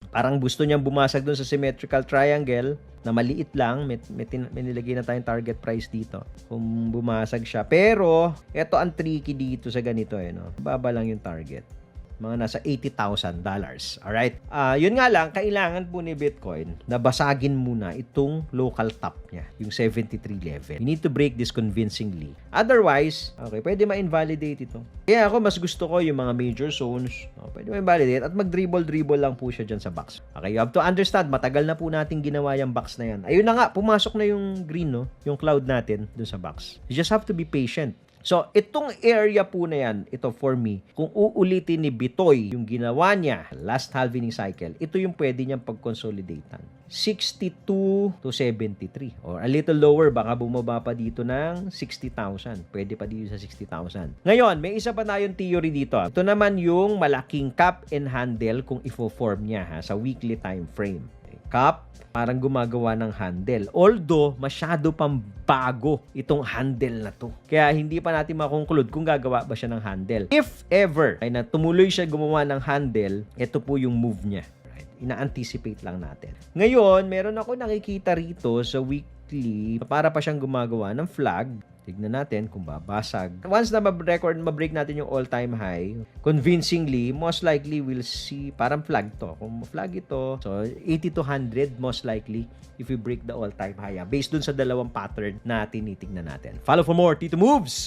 Parang gusto niyang bumasag dun sa symmetrical triangle na maliit lang. May nilagay na tayong target price dito. Kung bumasag siya. Pero, ito ang tricky dito sa ganito no? Baba lang yung target. Mga nasa $80,000. Alright? Yun nga lang, kailangan po ni Bitcoin na basagin muna itong local top niya, yung 73 level. You need to break this convincingly. Otherwise, okay, pwede ma-invalidate ito. Kaya ako, mas gusto ko yung mga major zones. Pwede ma-invalidate at mag-dribble lang po siya dyan sa box. Okay, you have to understand, matagal na po natin ginawa yung box na yan. Ayun na nga, pumasok na yung green, no? Yung cloud natin dun sa box. You just have to be patient. So, itong area po na yan, ito for me, kung uulitin ni Bitoy yung ginawa niya last halving cycle, ito yung pwede niyang pag-consolidatean. 62 to 73 or a little lower, baka bumaba pa dito ng 60,000. Pwede pa dito sa 60,000. Ngayon, may isa pa tayong theory dito. Ito naman yung malaking cap and handle kung ifo-form niya sa weekly time frame. Cap, parang gumagawa ng handle. Although, masyado pang bago itong handle na to. Kaya hindi pa natin makonclude kung gagawa ba siya ng handle. If ever ay tumuloy siya gumawa ng handle, ito po yung move niya. Right? Ina-anticipate lang natin. Ngayon, meron ako nakikita rito sa weekly, para pa siyang gumagawa ng flag. Tignan natin kung babasag. Once na ma-break natin yung all-time high, convincingly, most likely we'll see parang flag to. Kung flag ito, so 80 to 100 most likely if we break the all-time high. Based dun sa dalawang pattern na tinitignan natin. Follow for more Tito Moves!